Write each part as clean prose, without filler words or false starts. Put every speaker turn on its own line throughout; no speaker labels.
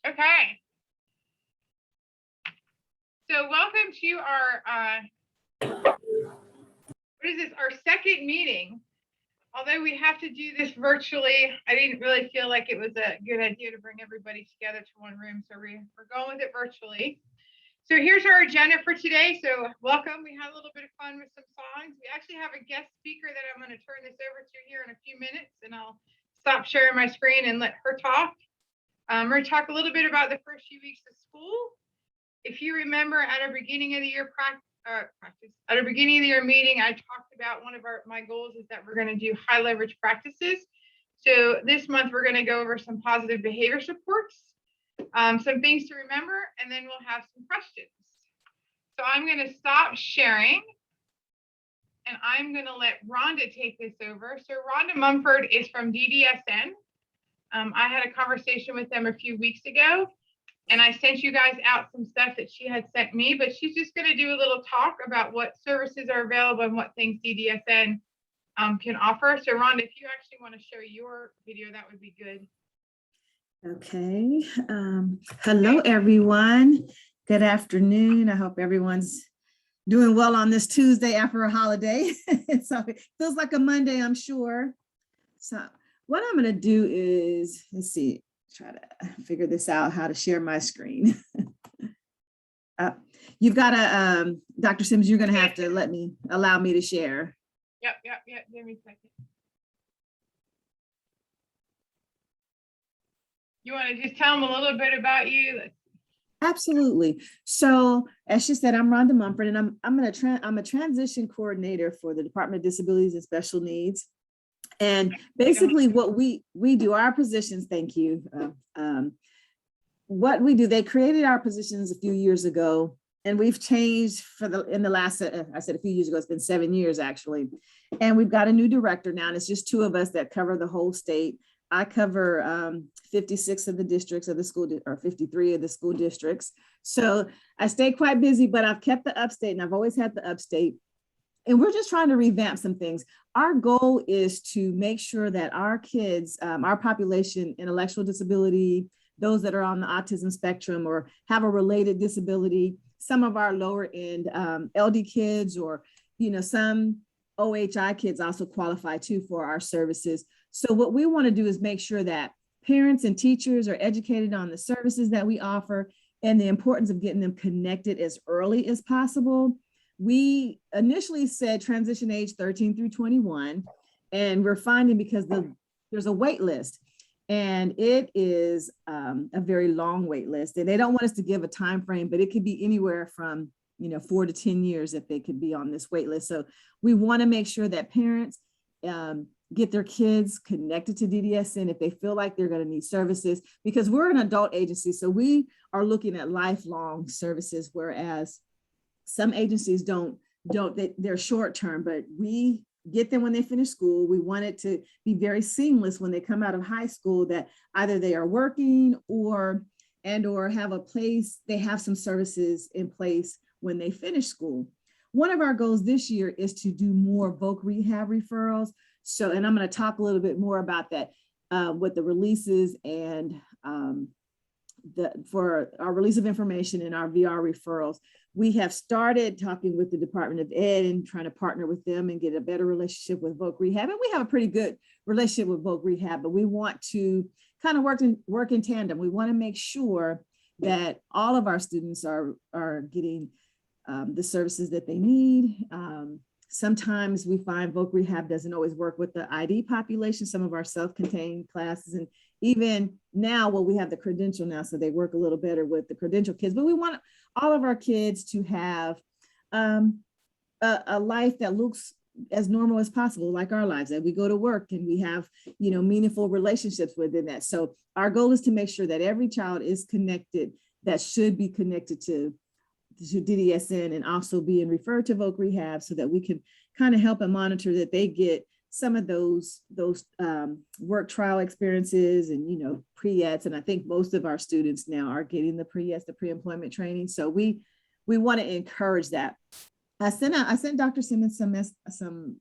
Okay. So welcome to our, our second meeting. Although we have to do this virtually, I didn't really feel like it was a good idea to bring everybody together to one room. So we're going with it virtually. So here's our agenda for today. So welcome. We had a little bit of fun with some songs. We actually have a guest speaker that I'm going to turn this over to here in a few minutes, and I'll stop sharing my screen and let her talk. We're going to talk a little bit about the first few weeks of school. If you remember at our beginning of the year at our beginning of the year meeting, I talked about one of my goals is that we're going to do high leverage practices. So this month we're going to go over some positive behavior supports, some things to remember, and then we'll have some questions. So I'm going to stop sharing, and I'm going to let Rhonda take this over. So Rhonda Mumford is from DDSN. I had a conversation with them a few weeks ago, and I sent you guys out some stuff that she had sent me, but she's just going to do a little talk about what services are available and what things DDSN can offer. So Rhonda, if you actually want to show your video, that would be good.
Okay. Hello, everyone. Good afternoon. I hope everyone's doing well on this Tuesday after a holiday. So it feels like a Monday, I'm sure. So what I'm going to do is, let's see, try to figure this out, how to share my screen. You've got to, Dr. Sims, you're going to have to allow me to share.
Yep. Give me a second. You want to just tell them a little bit about you?
Absolutely. So as she said, I'm Rhonda Mumford, and I'm a transition coordinator for the Department of Disabilities and Special Needs. And basically what we do, our positions, thank you. What we do, they created our positions a few years ago, and we've changed in the last, I said a few years ago, it's been 7 years actually. And we've got a new director now, and it's just 2 of us that cover the whole state. I cover 56 of the districts of the school, or 53 of the school districts. So I stay quite busy, but I've kept the upstate, and I've always had the upstate. And we're just trying to revamp some things. Our goal is to make sure that our kids, our population, intellectual disability, those that are on the autism spectrum or have a related disability, some of our lower end LD kids, or, some OHI kids also qualify too for our services. So what we want to do is make sure that parents and teachers are educated on the services that we offer and the importance of getting them connected as early as possible. We initially said transition age 13 through 21, and we're finding because there's a wait list, and it is a very long wait list, and they don't want us to give a time frame, but it could be anywhere from 4 to 10 years that they could be on this wait list. So we want to make sure that parents get their kids connected to DDSN if they feel like they're going to need services, because we're an adult agency. So we are looking at lifelong services, whereas some agencies they're short term, but we get them when they finish school. We want it to be very seamless when they come out of high school, that either they are working or have a place, they have some services in place when they finish school. One of our goals this year is to do more voc rehab referrals. So, and I'm going to talk a little bit more about that with the releases and for our release of information and our VR referrals. We have started talking with the Department of Ed and trying to partner with them and get a better relationship with voc rehab. And we have a pretty good relationship with voc rehab, but we want to kind of work in tandem. We want to make sure that all of our students are getting the services that they need. Sometimes we find voc rehab doesn't always work with the ID population, some of our self-contained classes, and even now, we have the credential now, so they work a little better with the credential kids, but we want all of our kids to have a life that looks as normal as possible, like our lives, that we go to work and we have, meaningful relationships within that. So our goal is to make sure that every child is connected, that should be connected to DDSN, and also being referred to voc rehab, so that we can kind of help and monitor that they get some of those work trial experiences and pre-eds. And I think most of our students now are getting the pre-eds, the pre-employment training. So we want to encourage that. I sent Dr. Simmons some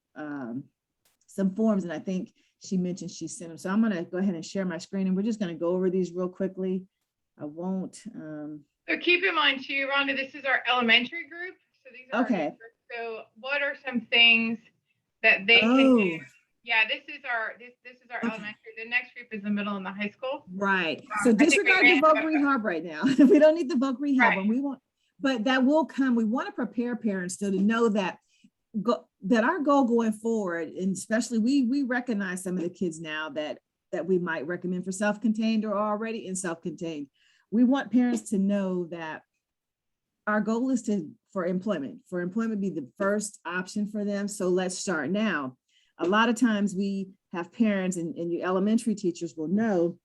forms, and I think she mentioned she sent them. So I'm going to go ahead and share my screen, and we're just going to go over these real quickly. I won't,
So keep in mind too, Rhonda, this is our elementary group. So these are our
okay.
groups. So what are some things that they can do?
Oh,
Yeah, this is our
okay.
elementary. The next group is the middle and the high school.
Right. So
I think we
disregard
may
the voc
have
rehab right now. We don't need the voc rehab,
right.
and we want, but that will come. We want to prepare parents still to know that that our goal going forward, and especially we recognize some of the kids now that we might recommend for self-contained or already in self-contained. We want parents to know that our goal is for employment be the first option for them. So let's start now. A lot of times we have parents, and you elementary teachers will know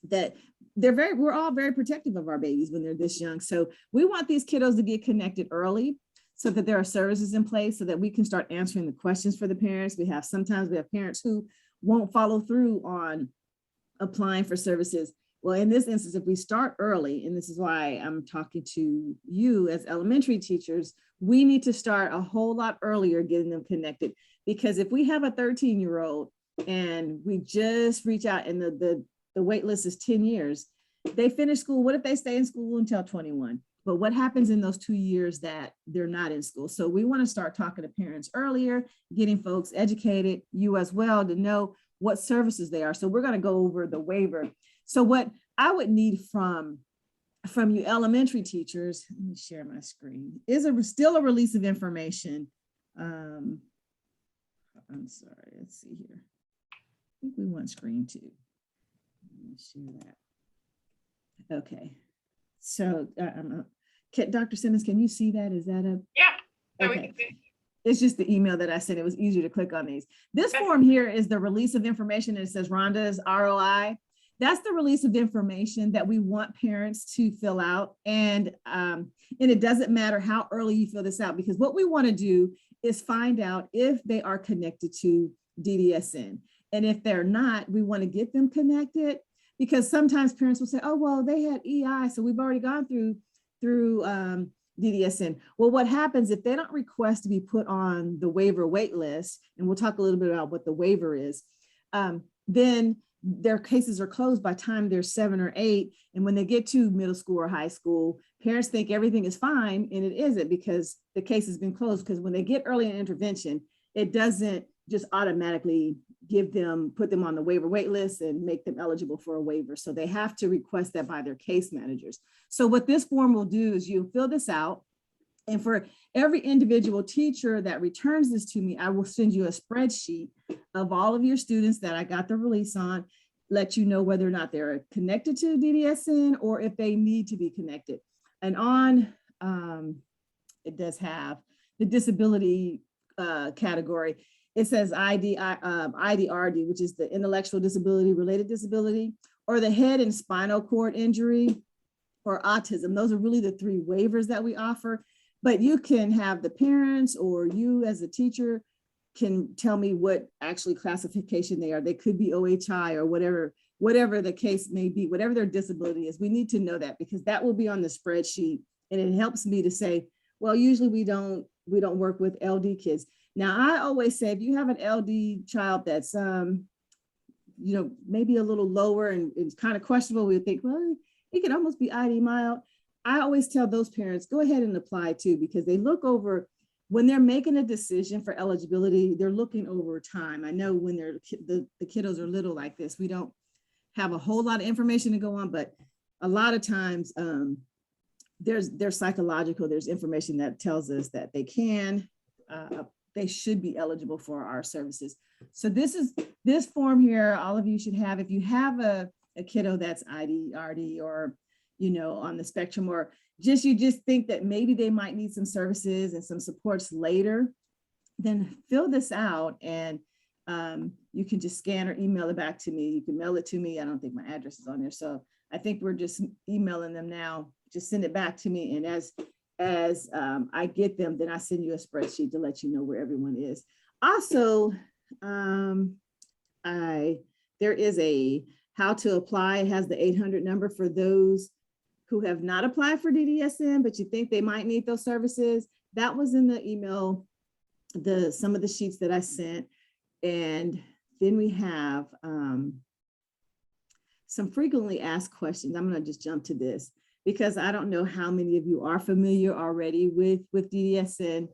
that we're all very protective of our babies when they're this young. So we want these kiddos to get connected early so that there are services in place so that we can start answering the questions for the parents. Sometimes we have parents who won't follow through on applying for services. Well, in this instance, if we start early, and this is why I'm talking to you as elementary teachers, we need to start a whole lot earlier getting them connected. Because if we have a 13-year-old and we just reach out and the wait list is 10 years, they finish school. What if they stay in school until 21? But what happens in those 2 years that they're not in school? So we want to start talking to parents earlier, getting folks educated, you as well, to know what services they are. So we're going to go over the waiver. So what I would need from you elementary teachers, let me share my screen, is still a release of information. I'm sorry, let's see here. I think we want screen 2. Let me share that. Okay. So Dr. Simmons, can you see that? Is that a?
Yeah.
Okay.
We can see.
It's just the email that I sent. It was easier to click on these. This form here is the release of information. And it says Rhonda's ROI. That's the release of information that we want parents to fill out. And it doesn't matter how early you fill this out, because what we want to do is find out if they are connected to DDSN. And if they're not, we want to get them connected, because sometimes parents will say, oh, well, they had EI, so we've already gone through DDSN. Well, what happens if they don't request to be put on the waiver wait list, and we'll talk a little bit about what the waiver is, then their cases are closed by the time they're 7 or 8. And when they get to middle school or high school, parents think everything is fine, and it isn't, because the case has been closed. Because when they get early intervention, it doesn't just automatically put them on the waiver wait list and make them eligible for a waiver. So they have to request that by their case managers. So what this form will do is you fill this out, and for every individual teacher that returns this to me, I will send you a spreadsheet of all of your students that I got the release on, let you know whether or not they're connected to DDSN or if they need to be connected. And it does have the disability category. It says IDRD, which is the intellectual disability, related disability, or the head and spinal cord injury, or autism. Those are really the 3 waivers that we offer. But you can have the parents, or you as a teacher can tell me what actually classification they are. They could be OHI or whatever the case may be, whatever their disability is. We need to know that, because that will be on the spreadsheet, and it helps me to say, well, usually we don't work with LD kids. Now, I always say, if you have an LD child that's, maybe a little lower and it's kind of questionable, we would think, well, it could almost be ID mild. I always tell those parents, go ahead and apply too, because they look over, when they're making a decision for eligibility, they're looking over time. I know when the kiddos are little like this, we don't have a whole lot of information to go on, but a lot of times there's psychological, there's information that tells us that they should be eligible for our services. So this form here, all of you should have. If you have a kiddo that's IDRD or, on the spectrum, or you just think that maybe they might need some services and some supports later, then fill this out, and you can just scan or email it back to me. You can mail it to me. I don't think my address is on there. So I think we're just emailing them now. Just send it back to me. And as I get them, then I send you a spreadsheet to let you know where everyone is. Also, there is a how to apply. It has the 800 number for those who have not applied for DDSN, but you think they might need those services. That was in the email, some of the sheets that I sent. And then we have some frequently asked questions. I'm going to just jump to this because I don't know how many of you are familiar already with DDSN.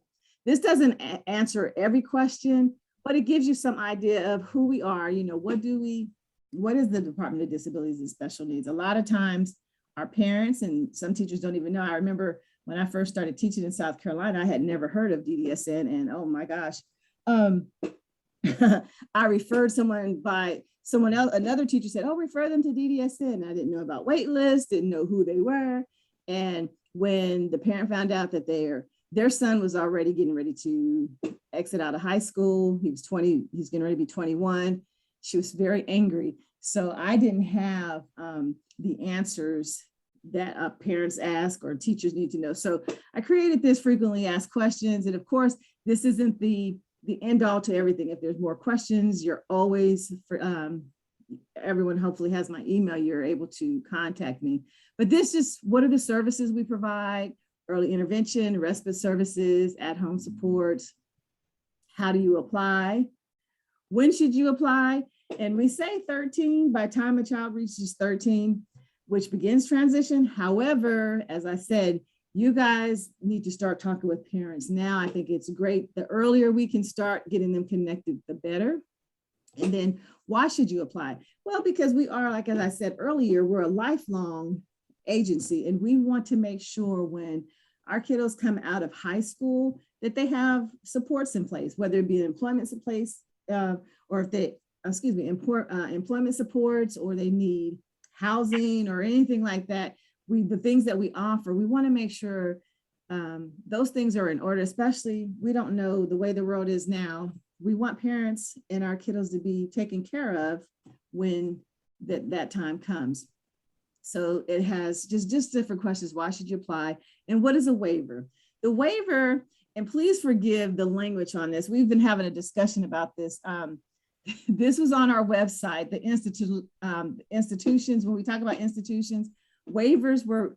This doesn't answer every question, but it gives you some idea of who we are. You know, what is the Department of Disabilities and Special Needs? A lot of times our parents and some teachers don't even know. I remember when I first started teaching in South Carolina, I had never heard of DDSN, and oh my gosh, I referred someone by someone else, another teacher said, oh, refer them to DDSN. I didn't know about wait lists, didn't know who they were. And when the parent found out that their son was already getting ready to exit out of high school, he was 20, he's getting ready to be 21. She was very angry. So I didn't have the answers that parents ask or teachers need to know. So I created this frequently asked questions. And of course, this isn't the end all to everything. If there's more questions, you're always, everyone hopefully has my email, you're able to contact me. But this is, what are the services we provide? Early intervention, respite services, at-home support. How do you apply? When should you apply? And we say 13, by the time a child reaches 13, which begins transition. However, as I said, you guys need to start talking with parents now. I think it's great. The earlier we can start getting them connected, the better. And then why should you apply? Well, because we are, like, as I said earlier, we're a lifelong agency, and we want to make sure when our kiddos come out of high school that they have supports in place, whether it be employment in place, or if they, employment supports, or they need housing or anything like that. The things that we offer, we want to make sure those things are in order, especially we don't know the way the world is now. We want parents and our kiddos to be taken care of when that time comes. So it has just different questions. Why should you apply? And what is a waiver? The waiver, and please forgive the language on this. We've been having a discussion about this. This was on our website, the institutions, when we talk about institutions, waivers were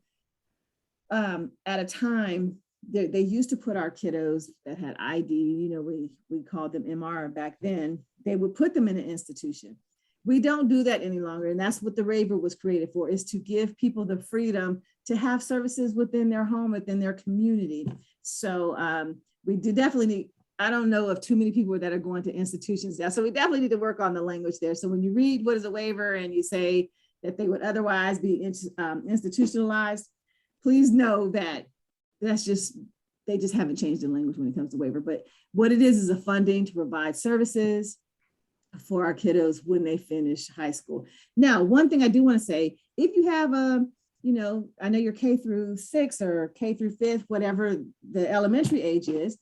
at a time, they used to put our kiddos that had ID, you know, we called them MR back then, they would put them in an institution. We don't do that any longer. And that's what the waiver was created for, is to give people the freedom to have services within their home, within their community. So we do definitely need, I don't know of too many people that are going to institutions now. So we definitely need to work on the language there. So when you read what is a waiver and you say that they would otherwise be institutionalized, please know that that's just, they just haven't changed the language when it comes to waiver. But what it is a funding to provide services for our kiddos when they finish high school. Now, one thing I do want to say, if you have a, you know, I know you're K through 6 or K through 5th, whatever the elementary age is,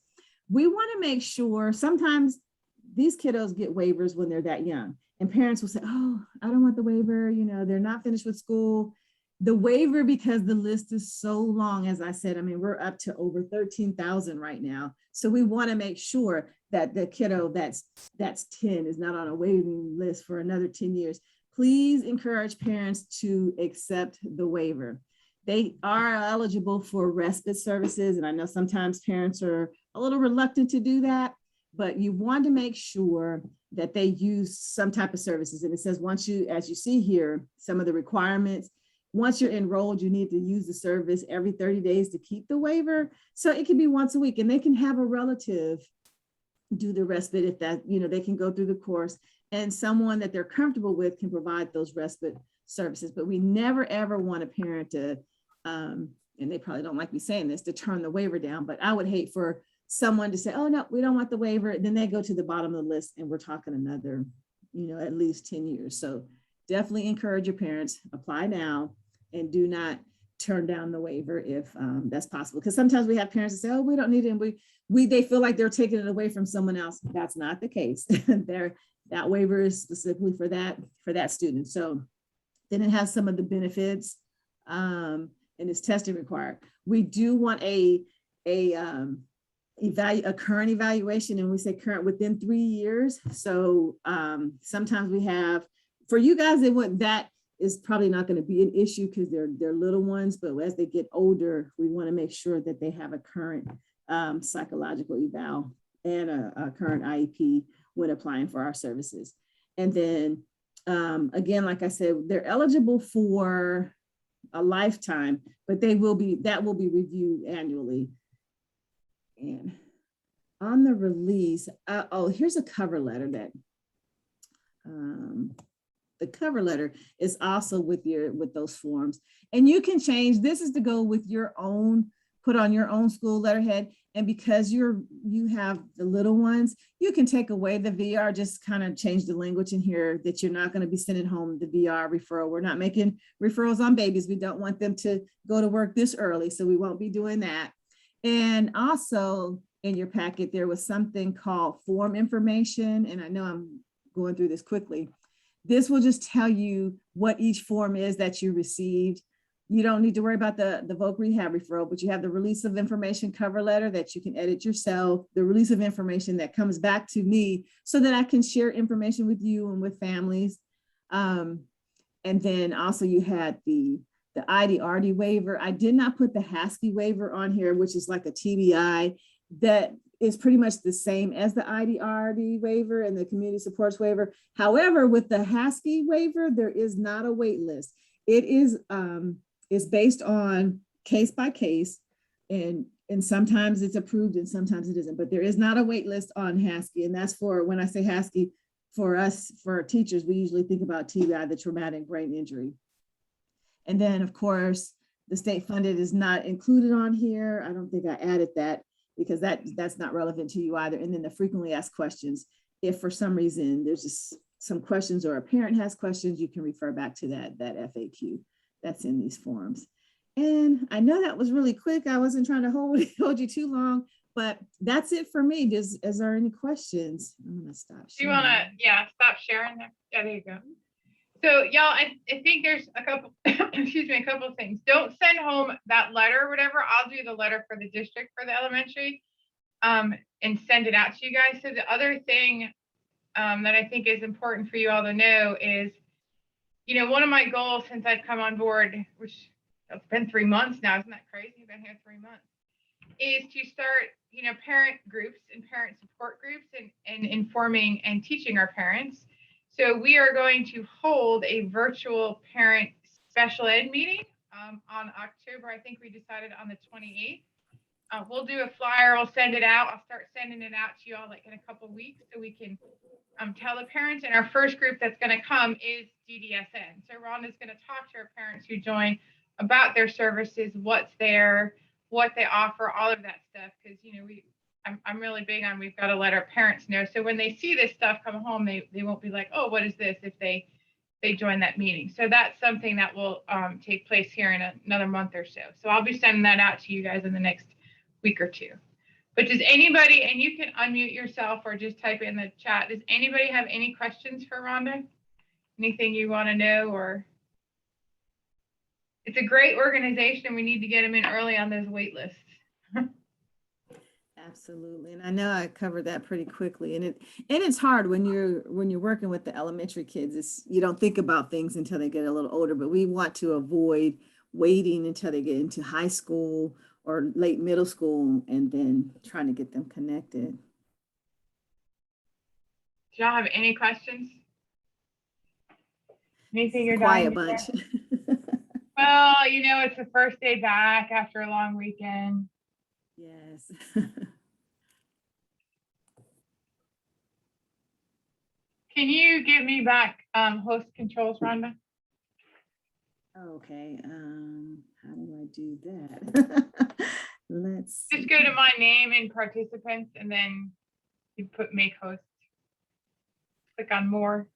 we want to make sure, sometimes these kiddos get waivers when they're that young, and parents will say, oh, I don't want the waiver, you know, they're not finished with school. The waiver, because the list is so long, as I said, I mean, we're up to over 13,000 right now. So we want to make sure that the kiddo that's 10 is not on a waiting list for another 10 years. Please encourage parents to accept the waiver. They are eligible for respite services. And I know sometimes parents are a little reluctant to do that, but you want to make sure that they use some type of services. And it says, once you, as you see here, some of the requirements, once you're enrolled, you need to use the service every 30 days to keep the waiver. So it can be once a week, and they can have a relative do the respite if that, you know, they can go through the course, and someone that they're comfortable with can provide those respite services. But we never, ever want a parent to, and they probably don't like me saying this, to turn the waiver down. But I would hate for someone to say, oh, no, we don't want the waiver. Then they go to the bottom of the list, and we're talking another, you know, at least 10 years. So definitely encourage your parents, apply now, and do not turn down the waiver if that's possible. Because sometimes we have parents that say, oh, we don't need it. And they feel like they're taking it away from someone else. That's not the case. That waiver is specifically for that student. So then it has some of the benefits, and it's testing required. We do want a current evaluation, and we say current within 3 years. So sometimes we have, for you guys, that is probably not going to be an issue because they're little ones, but as they get older, we want to make sure that they have a current psychological eval and a current IEP when applying for our services. And then Again, like I said, they're eligible for a lifetime, but that will be reviewed annually. And on the release, here's a cover letter that the cover letter is also with those forms, and you can change. This is to go with your own, put on your own school letterhead. And because you have the little ones, you can take away the VR, just kind of change the language in here that you're not going to be sending home the VR referral. We're not making referrals on babies. We don't want them to go to work this early, so we won't be doing that. And also in your packet, there was something called form information. And I know I'm going through this quickly. This will just tell you what each form is that you received. You don't need to worry about the voc rehab referral, but you have the release of information cover letter that you can edit yourself, the release of information that comes back to me so that I can share information with you and with families. And then also you had the IDRD waiver. I did not put the HASKI waiver on here, which is like a TBI that is pretty much the same as the IDRD waiver and the community supports waiver. However, with the HASKI waiver, there is not a wait list. It is based on case by case, and sometimes it's approved and sometimes it isn't, but there is not a wait list on HASKI. And that's for, when I say HASKI, for us, for teachers, we usually think about TBI, the traumatic brain injury. And then of course, the state funded is not included on here. I don't think I added that because that's not relevant to you either. And then the frequently asked questions, if for some reason there's just some questions or a parent has questions, you can refer back to that FAQ that's in these forms. And I know that was really quick. I wasn't trying to hold you too long, but that's it for me. Is there any questions? I'm gonna stop sharing.
Do you wanna, stop sharing there? Yeah, there you go. So y'all, I think there's a couple, excuse me, a couple of things. Don't send home that letter or whatever. I'll do the letter for the district for the elementary and send it out to you guys. So the other thing that I think is important for you all to know is, one of my goals since I've come on board, which it's been 3 months now, isn't that crazy? I've been here 3 months, is to start, parent groups and parent support groups and informing and teaching our parents. So we are going to hold a virtual parent special ed meeting on October. I think we decided on the 28th. We'll do a flyer. We'll send it out. I'll start sending it out to you all like in a couple of weeks so we can tell the parents. And our first group that's going to come is DDSN. So Rhonda's going to talk to our parents who join about their services, what's there, what they offer, all of that stuff. Because, I'm really big on, we've got to let our parents know. So when they see this stuff come home, they won't be like, oh, what is this, if they join that meeting. So that's something that will take place here in another month or so. So I'll be sending that out to you guys in the next week or two. But does anybody, and you can unmute yourself or just type in the chat, does anybody have any questions for Rhonda? Anything you want to know? Or it's a great organization. We need to get them in early on those wait lists.
Absolutely. And I know I covered that pretty quickly. And it's hard when you're working with the elementary kids. You don't think about things until they get a little older, but we want to avoid waiting until they get into high school or late middle school and then trying to get them connected.
Do y'all have any questions? Anything you're
quiet bunch.
Well, it's the first day back after a long weekend.
Yes.
Can you give me back host controls, Rhonda?
Okay. How do I do that? Let's
just go to my name and participants, and then you put make host. Click on more.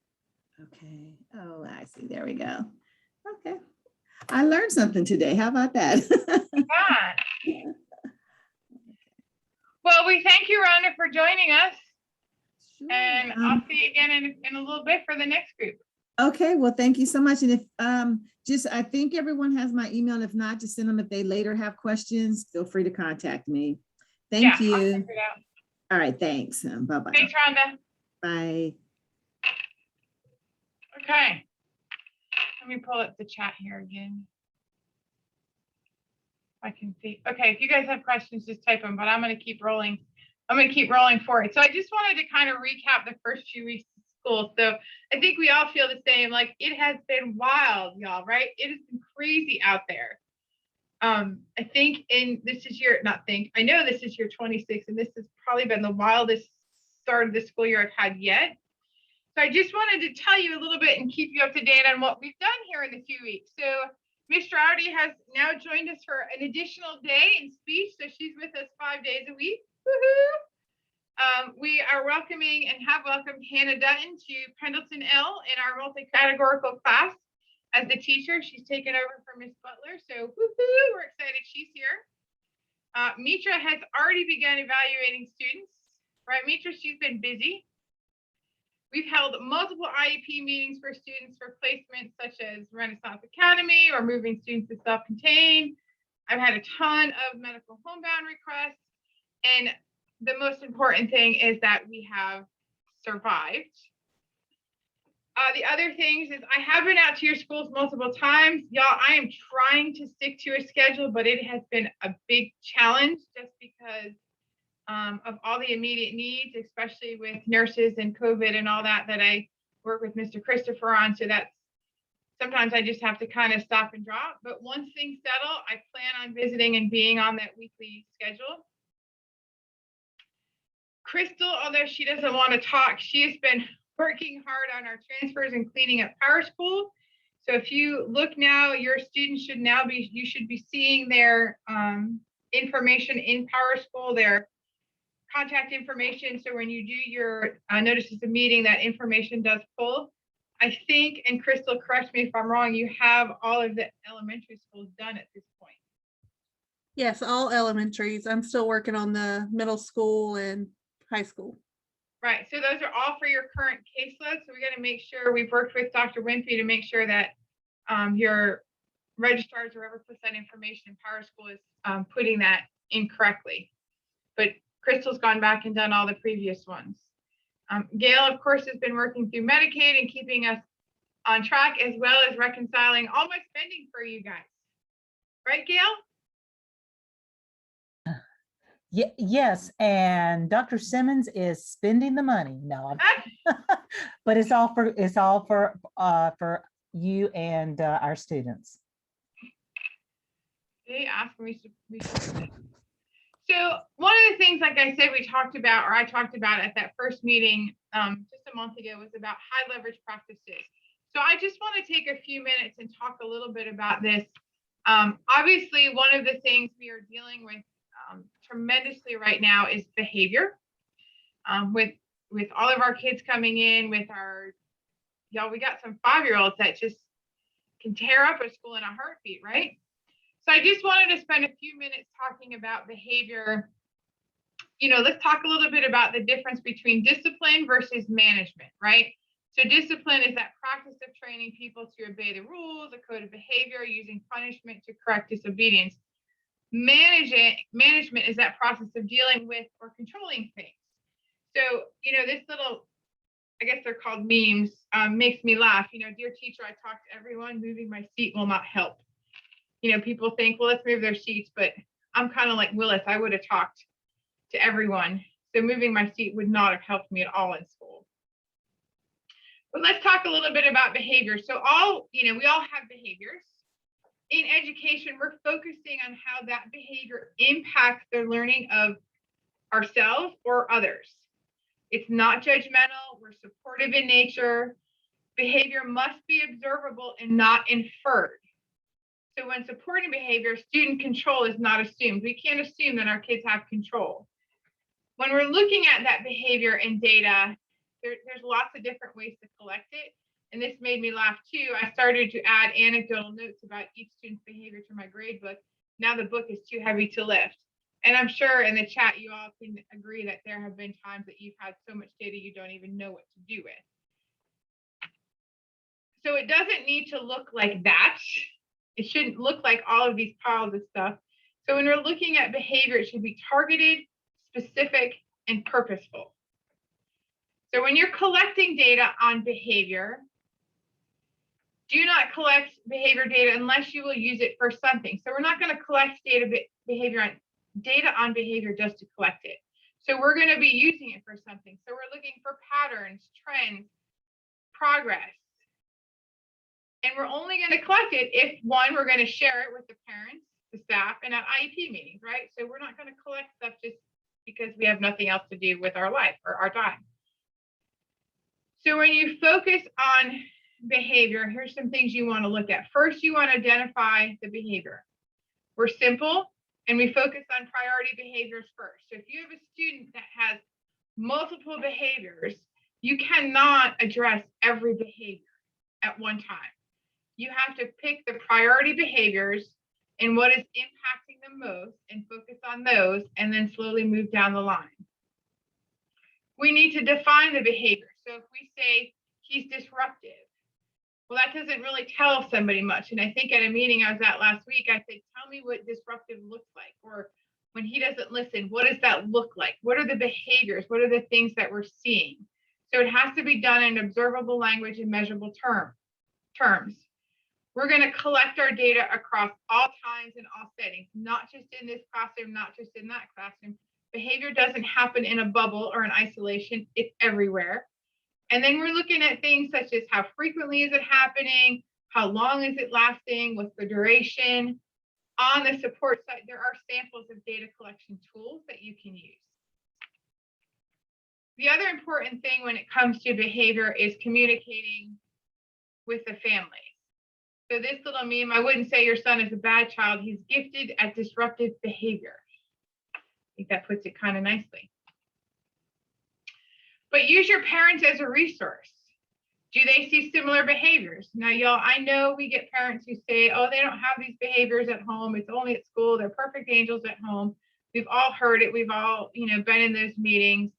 Okay.
Oh, I see. There we go. Okay. I learned something today. How about that?
Yeah. Well, we thank you, Rhonda, for joining us. Sure. And I'll see you again in a little bit for the next group.
Okay, well, thank you so much. And if I think everyone has my email. If not, just send them if they later have questions. Feel free to contact me. Thank you.
I'll check it out.
All right, thanks. Bye-bye.
Thanks, Rhonda.
Bye.
Okay. Let me pull up the chat here again. I can see. Okay, if you guys have questions, just type them, but I'm going to keep rolling. I'm going to keep rolling forward. So I just wanted to kind of recap the first few weeks school. So I think we all feel the same. Like, it has been wild, y'all, right? It has been crazy out there. I think this is I know this is year 26, and this has probably been the wildest start of the school year I've had yet. So I just wanted to tell you a little bit and keep you up to date on what we've done here in the few weeks. So Ms. Stroudy has now joined us for an additional day in speech. So she's with us 5 days a week. Woohoo! We are welcoming and have welcomed Hannah Dutton to Pendleton L in our multi-categorical class as the teacher. She's taken over for Ms. Butler. So woohoo, we're excited she's here. Mitra has already begun evaluating students, right? Mitra, she's been busy. We've held multiple IEP meetings for students for placement, such as Renaissance Academy or moving students to self-contained. I've had a ton of medical homebound requests. And the most important thing is that we have survived. The other things is I have been out to your schools multiple times. Y'all, I am trying to stick to a schedule, but it has been a big challenge just because of all the immediate needs, especially with nurses and COVID and all that I work with Mr. Christopher on. So that's sometimes I just have to kind of stop and drop. But once things settle, I plan on visiting and being on that weekly schedule. Crystal, although she doesn't want to talk, she has been working hard on our transfers and cleaning up Power School. So if you look now, your students you should be seeing their information in Power School, their contact information. So when you do your notices of meeting, that information does pull. I think, and Crystal, correct me if I'm wrong, you have all of the elementary schools done at this point.
Yes, all elementaries. I'm still working on the middle school and high school.
Right, so those are all for your current caseload. So we got to make sure we've worked with Dr. Winfrey to make sure that your registrars, whoever puts that information in Power School, is putting that in correctly. But Crystal's gone back and done all the previous ones. Gail, of course, has been working through Medicaid and keeping us on track, as well as reconciling all my spending for you guys. Right, Gail?
Yes, and Dr. Simmons is spending the money. No, but it's all for you and our students.
They asked me to. So one of the things, like I said, I talked about at that first meeting just a month ago was about high leverage practices. So I just want to take a few minutes and talk a little bit about this. Obviously, one of the things we are dealing with tremendously right now is behavior. With all of our kids coming in with we got some 5-year-olds that just can tear up a school in a heartbeat, right? So I just wanted to spend a few minutes talking about behavior. Let's talk a little bit about the difference between discipline versus management, right? So discipline is that practice of training people to obey the rules, a code of behavior, using punishment to correct disobedience. Management is that process of dealing with or controlling things. So, this little, I guess they're called memes, makes me laugh. Dear teacher, I talk to everyone, moving my seat will not help. People think, well, let's move their seats, but I'm kind of like Willis. I would have talked to everyone. So moving my seat would not have helped me at all in school. But let's talk a little bit about behavior. So we all have behaviors. In education, we're focusing on how that behavior impacts the learning of ourselves or others. It's not judgmental. We're supportive in nature. Behavior must be observable and not inferred. So when supporting behavior, student control is not assumed. We can't assume that our kids have control. When we're looking at that behavior and data, there's lots of different ways to collect it. And this made me laugh too. I started to add anecdotal notes about each student's behavior to my grade book. Now the book is too heavy to lift. And I'm sure in the chat, you all can agree that there have been times that you've had so much data you don't even know what to do with. So it doesn't need to look like that. It shouldn't look like all of these piles of stuff. So when we're looking at behavior, it should be targeted, specific, and purposeful. So when you're collecting data on behavior, do not collect behavior data unless you will use it for something. So we're not going to collect data on behavior just to collect it. So we're going to be using it for something. So we're looking for patterns, trends, progress. And we're only going to collect it if, one, we're going to share it with the parents, the staff, and at IEP meetings, right? So we're not going to collect stuff just because we have nothing else to do with our life or our time. So when you focus on behavior, here's some things you want to look at. First, you want to identify the behavior. We're simple and we focus on priority behaviors first. So if you have a student that has multiple behaviors, you cannot address every behavior at one time. You have to pick the priority behaviors and what is impacting them most and focus on those and then slowly move down the line. We need to define the behavior. So if we say he's disruptive, well, that doesn't really tell somebody much. And I think at a meeting I was at last week, I said, tell me what disruptive looks like. Or when he doesn't listen, what does that look like? What are the behaviors? What are the things that we're seeing? So it has to be done in observable language and measurable terms. We're going to collect our data across all times and all settings, not just in this classroom, not just in that classroom. Behavior doesn't happen in a bubble or in isolation. It's everywhere. And then we're looking at things such as how frequently is it happening? How long is it lasting? What's the duration? On the support side, there are samples of data collection tools that you can use. The other important thing when it comes to behavior is communicating with the family. So this little meme, I wouldn't say your son is a bad child. He's gifted at disruptive behavior. I think that puts it kind of nicely. But use your parents as a resource. Do they see similar behaviors? Now, y'all, I know we get parents who say, oh, they don't have these behaviors at home. It's only at school. They're perfect angels at home. We've all heard it. We've all, been in those meetings,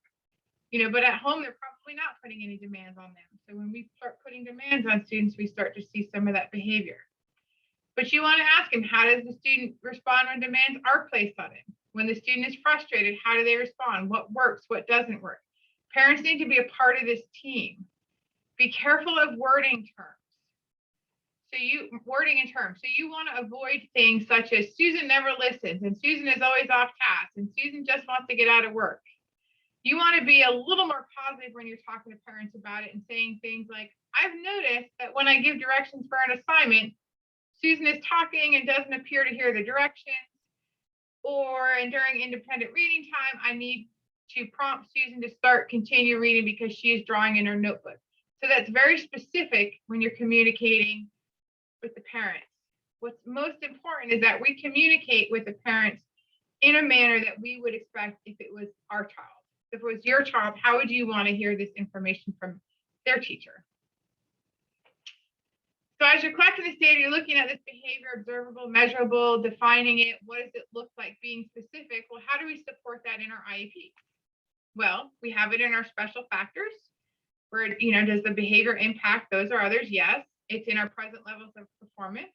but at home, they're probably not putting any demands on them. So when we start putting demands on students, we start to see some of that behavior. But you want to ask them, how does the student respond when demands are placed on him? When the student is frustrated, how do they respond? What works? What doesn't work? Parents need to be a part of this team. Be careful of wording terms. So you want to avoid things such as Susan never listens and Susan is always off task and Susan just wants to get out of work. You want to be a little more positive when you're talking to parents about it and saying things like, I've noticed that when I give directions for an assignment, Susan is talking and doesn't appear to hear the directions. And during independent reading time, I need to prompt Susan to continue reading because she is drawing in her notebook. So that's very specific when you're communicating with the parents. What's most important is that we communicate with the parents in a manner that we would expect if it was our child. If it was your child, how would you want to hear this information from their teacher? So as you're collecting this data, you're looking at this behavior, observable, measurable, defining it. What does it look like being specific? Well, how do we support that in our IEP? Well, we have it in our special factors where, does the behavior impact those or others? Yes. It's in our present levels of performance.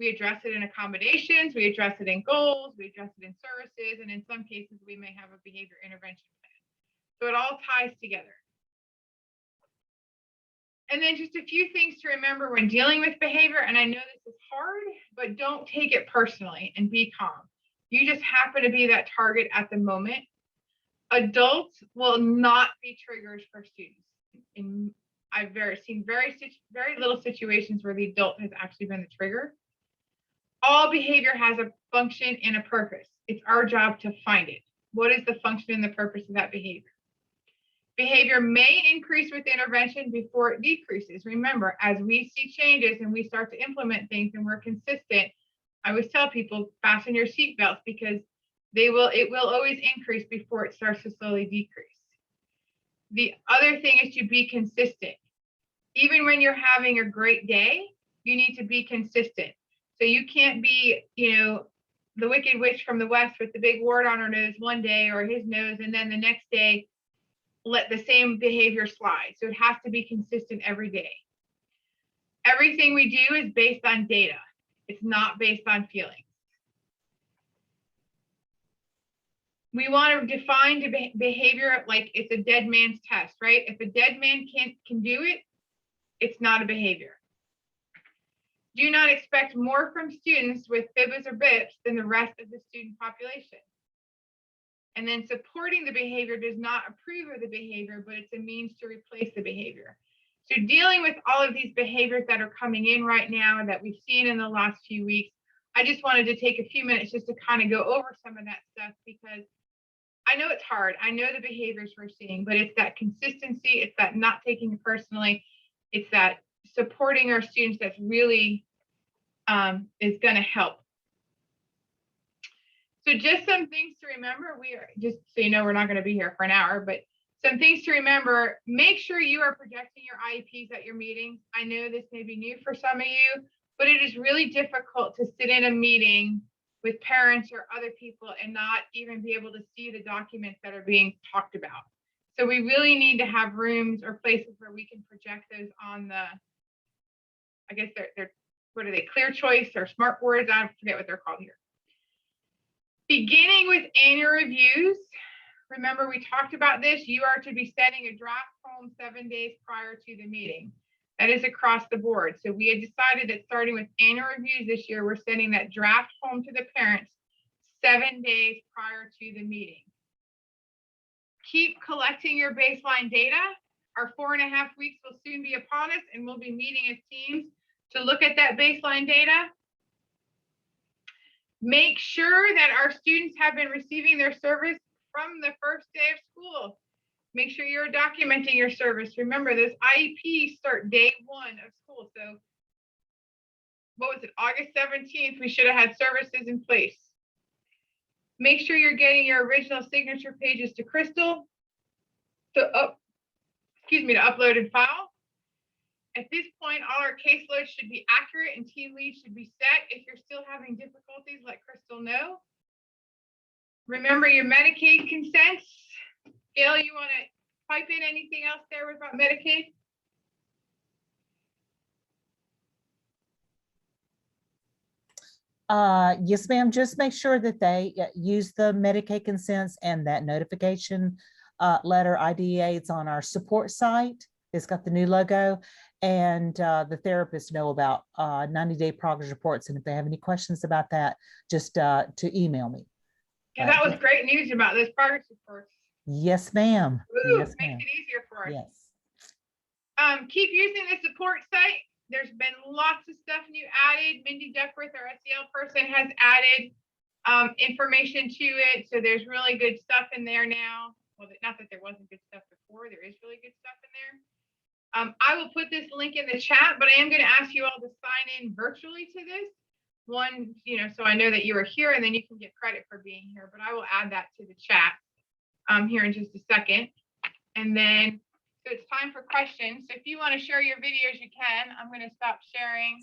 We address it in accommodations. We address it in goals. We address it in services. And in some cases, we may have a behavior intervention plan. So it all ties together. And then just a few things to remember when dealing with behavior. And I know this is hard, but don't take it personally and be calm. You just happen to be that target at the moment. Adults will not be triggers for students. And I've seen very little situations where the adult has actually been the trigger. All behavior has a function and a purpose. It's our job to find it. What is the function and the purpose of that behavior? Behavior may increase with intervention before it decreases. Remember, as we see changes and we start to implement things and we're consistent, I always tell people, fasten your seatbelts because it will always increase before it starts to slowly decrease. The other thing is to be consistent. Even when you're having a great day, you need to be consistent. So you can't be, the wicked witch from the west with the big wart on her nose one day or his nose, and then the next day, let the same behavior slide. So it has to be consistent every day. Everything we do is based on data. It's not based on feelings. We want to define behavior like it's a dead man's test, right? If a dead man can do it, it's not a behavior. Do not expect more from students with FIBs or BIPs than the rest of the student population. And then supporting the behavior does not approve of the behavior, but it's a means to replace the behavior. So dealing with all of these behaviors that are coming in right now and that we've seen in the last few weeks, I just wanted to take a few minutes just to kind of go over some of that stuff, because I know it's hard. I know the behaviors we're seeing, but it's that consistency, it's that not taking it personally, it's that supporting our students that's really is going to help. So just some things to remember. We are, just so you know, we're not going to be here for an hour, but some things to remember. Make sure you are projecting your IEPs at your meetings. I know this may be new for some of you, but it is really difficult to sit in a meeting with parents or other people and not even be able to see the documents that are being talked about. So we really need to have rooms or places where we can project those on the, I guess they're what are they, Clear Choice or Smart Boards? I forget what they're called here. Beginning with annual reviews. Remember, we talked about this. You are to be sending a draft home 7 days prior to the meeting. That is across the board. So we had decided that starting with annual reviews this year, we're sending that draft home to the parents 7 days prior to the meeting. Keep collecting your baseline data. Our 4.5 weeks will soon be upon us, and we'll be meeting as teams to look at that baseline data. Make sure that our students have been receiving their service from the first day of school. Make sure you're documenting your service. Remember, those IEPs start day 1 of school. So what was it, August 17th, we should have had services in place. Make sure you're getting your original signature pages to Crystal to upload and file. At this point, all our caseloads should be accurate and team leads should be set. If you're still having difficulties, let Crystal know. Remember your Medicaid consents. Gail, you want to pipe in anything else there about Medicaid?
Yes, ma'am. Just make sure that they use the Medicaid consents and that notification letter IDEA. It's on our support site. It's got the new logo, and the therapists know about 90-day progress reports. And if they have any questions about that, just to email me.
Yeah, that was great news about those progress reports.
Yes, ma'am.
Ooh,
Yes, ma'am.
makes it easier for us.
Yes.
Keep using the support site. There's been lots of stuff new added. Mindy Duckworth, our SEL person, has added information to it. So there's really good stuff in there now. Well, not that there wasn't good stuff before. There is really good stuff in there. I will put this link in the chat, but I am going to ask you all to sign in virtually to this. One, so I know that you are here, and then you can get credit for being here, but I will add that to the chat here in just a second. And then, so it's time for questions. So if you want to share your videos, you can. I'm going to stop sharing.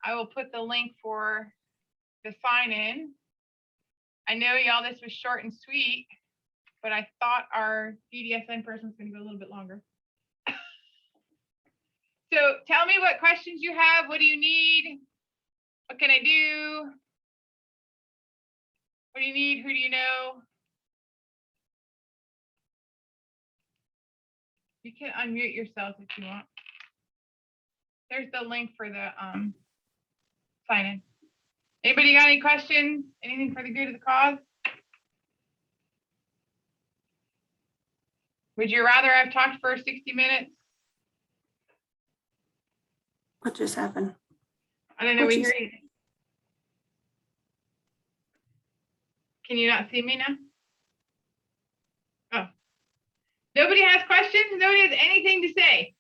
I will put the link for the sign in. I know y'all, this was short and sweet, but I thought our BDSN person was going to go a little bit longer. So tell me what questions you have. What do you need? What can I do? What do you need? Who do you know? You can unmute yourselves if you want. There's the link for the sign in. Anybody got any questions? Anything for the good of the cause? Would you rather have talked for 60 minutes?
What just happened?
I don't know. We hear you. Can you not see me now? Oh. Nobody has questions? Nobody has anything to say?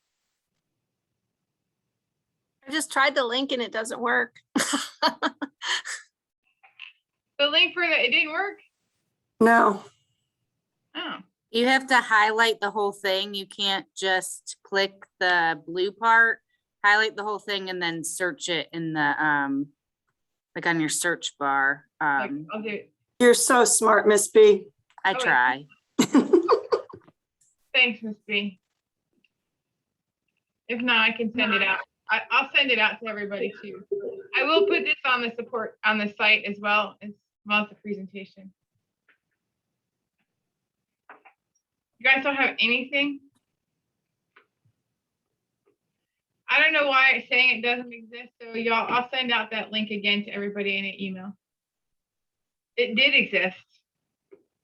I just tried the link and it doesn't work.
The link for it didn't work?
No.
Oh.
You have to highlight the whole thing. You can't just click the blue part. Highlight the whole thing and then search it in the like on your search bar.
I'll do it.
You're so smart, Miss B.
I
Oh,
try.
Thanks, Miss B. If not, I can send it out. I'll send it out to everybody too. I will put this on the support on the site as well as the presentation. You guys don't have anything? I don't know why it's saying it doesn't exist. So y'all, I'll send out that link again to everybody in an email. It did exist.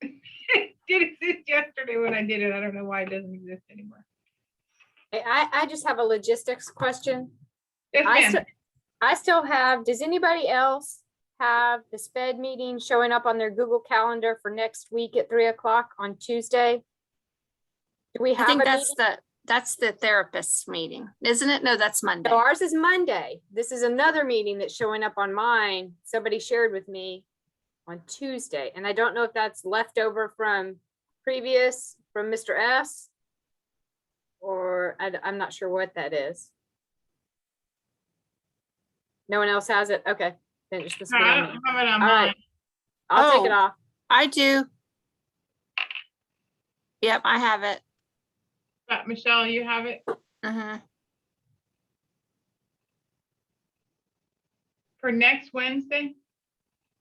It did exist yesterday when I did it. I don't know why it doesn't exist anymore.
I just have a logistics question.
Yes,
I
ma'am.
still, I still have, does anybody else have the SPED meeting showing up on their Google Calendar for next week at 3 o'clock on Tuesday? Do we
I
have
think
a
that's
meeting?
that's the therapist's meeting, isn't it? No, that's Monday.
No, ours is Monday. This is another meeting that's showing up on mine. Somebody shared with me on Tuesday, and I don't know if that's leftover from previous, from Mr. S. Or I'm not sure what that is. No one else has it? Okay, then it's just
No,
me
I
on
don't
me.
have it on
All right.
mine.
I'll take it
Oh.
off.
I do. Yep, I have it.
But Michelle, you have it
Mhm.
for next Wednesday?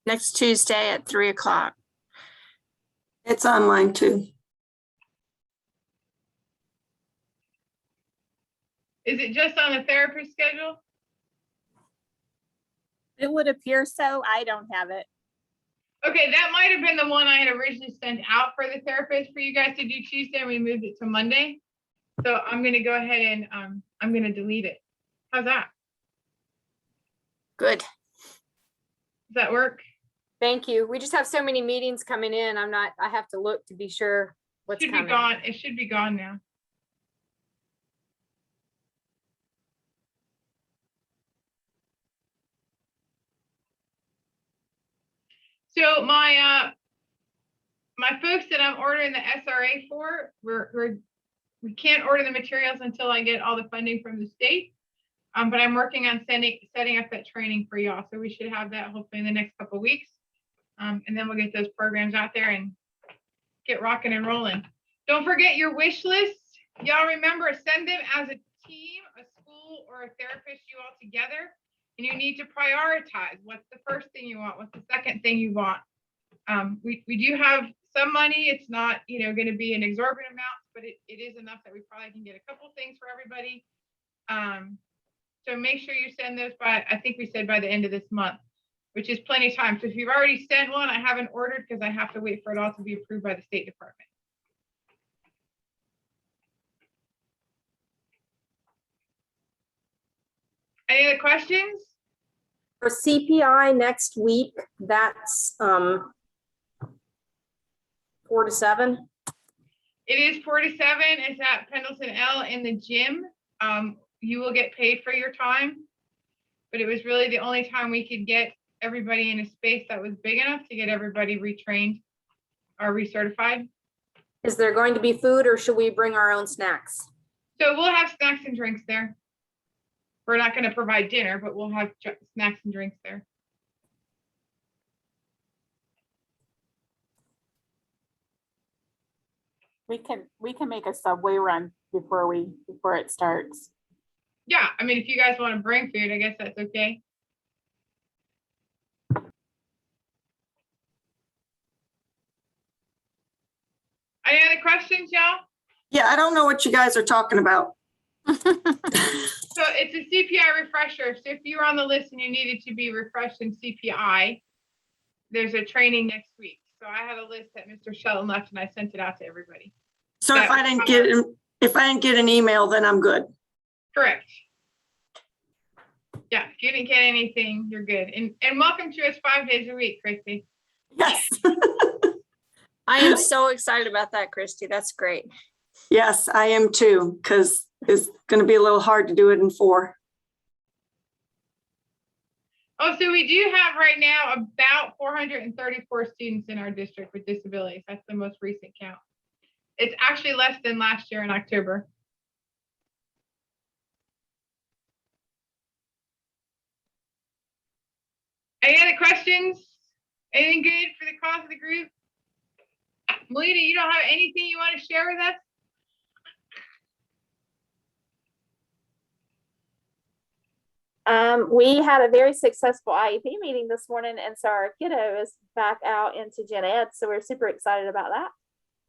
Next Tuesday at 3 o'clock. It's online too.
Is it just on the therapist schedule?
It would appear so. I don't have it.
Okay, that might have been the one I had originally sent out for the therapist for you guys to do Tuesday, and we moved it to Monday. So I'm gonna go ahead and I'm gonna delete it. How's that?
Good.
Does that work?
Thank you. We just have so many meetings coming in. I have to look to be sure what's
Should be
coming.
gone. It should be gone now. So my folks that I'm ordering the SRA for, we can't order the materials until I get all the funding from the state. But I'm working on setting up that training for y'all. So we should have that hopefully in the next couple of weeks. And then we'll get those programs out there and get rocking and rolling. Don't forget your wish lists. Y'all remember, send them as a team, a school, or a therapist, you all together. And you need to prioritize. What's the first thing you want? What's the second thing you want? We do have some money. It's not, going to be an exorbitant amount, but it is enough that we probably can get a couple things for everybody. So make sure you send those by, I think we said by the end of this month, which is plenty of time. So if you've already sent one, I haven't ordered because I have to wait for it all to be approved by the State Department. Any other questions?
For CPI next week, that's 4 to 7.
It is 4 to 7. It's at Pendleton L in the gym. You will get paid for your time, but it was really the only time we could get everybody in a space that was big enough to get everybody retrained or recertified.
Is there going to be food or should we bring our own snacks?
So we'll have snacks and drinks there. We're not going to provide dinner, but we'll have snacks and drinks there.
We can make a Subway run before it starts.
Yeah, I mean, if you guys want to bring food, I guess that's okay. Any other questions, y'all?
Yeah, I don't know what you guys are talking about.
So it's a CPI refresher. So if you were on the list and you needed to be refreshed in CPI, there's a training next week. So I had a list that Mr. Shelton left and I sent it out to everybody.
So if I didn't get an email, then I'm good.
Correct. Yeah, if you didn't get anything, you're good. And welcome to us 5 days a week, Christy.
Yes.
I am so excited about that, Christy. That's great.
Yes, I am too, because it's going to be a little hard to do it in 4.
Oh, so we do have right now about 434 students in our district with disabilities. That's the most recent count. It's actually less than last year in October. Any other questions? Anything good for the cause of the group? Melita, you don't have anything you want to share with us?
We had a very successful IEP meeting this morning, and so our kiddo is back out into gen ed, so we're super excited about that.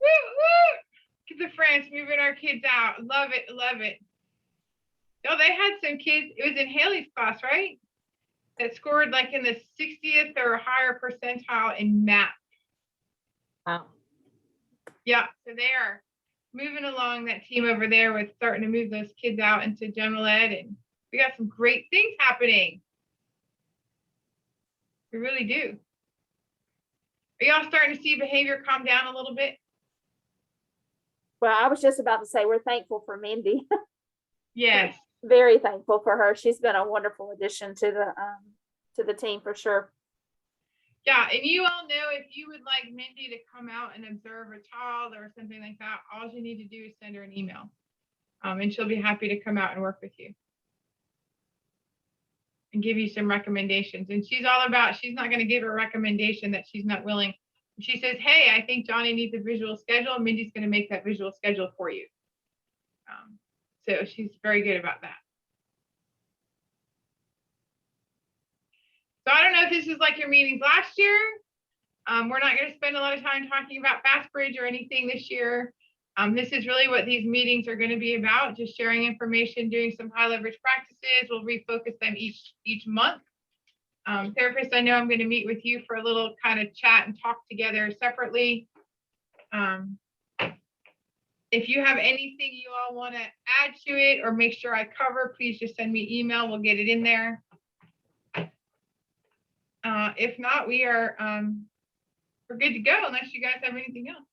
Woo, woo. Get the France moving our kids out. Love it, love it. Oh, they had some kids, it was in Haley's class, right? That scored like in the 60th or higher percentile in math.
Wow.
Yeah, so they are moving along, that team over there with starting to move those kids out into general ed, and we got some great things happening. We really do. Are y'all starting to see behavior calm down a little bit?
Well, I was just about to say, we're thankful for Mindy.
Yes.
Very thankful for her. She's been a wonderful addition to the team for sure.
Yeah, and you all know if you would like Mindy to come out and observe a child or something like that, all you need to do is send her an email. And she'll be happy to come out and work with you and give you some recommendations. And she's all about, she's not going to give a recommendation that she's not willing. If she says, hey, I think Johnny needs a visual schedule, Mindy's going to make that visual schedule for you. So she's very good about that. So I don't know if this is like your meetings last year. We're not going to spend a lot of time talking about FastBridge or anything this year. This is really what these meetings are going to be about, just sharing information, doing some high leverage practices. We'll refocus them each month. Therapists, I know I'm going to meet with you for a little kind of chat and talk together separately. If you have anything you all want to add to it or make sure I cover, please just send me email. We'll get it in there. If not, we're good to go unless you guys have anything else.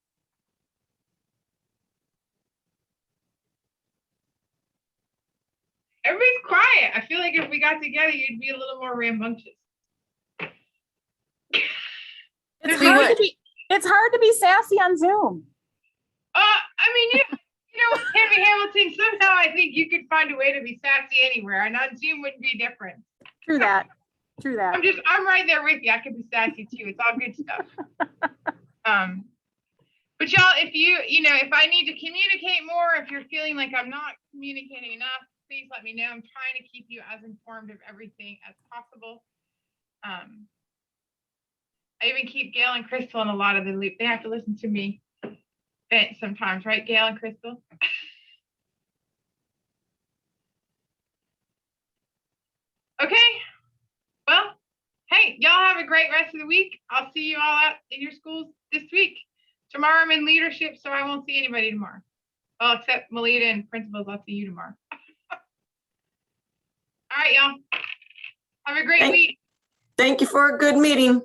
Everybody's quiet. I feel like if we got together, you'd be a little more rambunctious.
It's hard to be sassy on Zoom.
I mean, you know, Tammy Hamilton, somehow I think you could find a way to be sassy anywhere, and on Zoom wouldn't be different.
True that. True that.
I'm right there with you. I could be sassy too. It's all good stuff. But y'all, if I need to communicate more, if you're feeling like I'm not communicating enough, please let me know. I'm trying to keep you as informed of everything as possible. I even keep Gail and Crystal in a lot of the loop. They have to listen to me vent sometimes, right, Gail and Crystal? Okay. Well, hey, y'all have a great rest of the week. I'll see you all out in your schools this week. Tomorrow I'm in leadership, so I won't see anybody tomorrow. Well, except Melita and principals, I'll see you tomorrow. All right, y'all. Have a great week.
Thank you for a good meeting.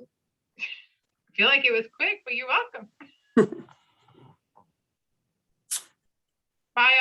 I feel like it was quick, but you're welcome. Bye, y'all.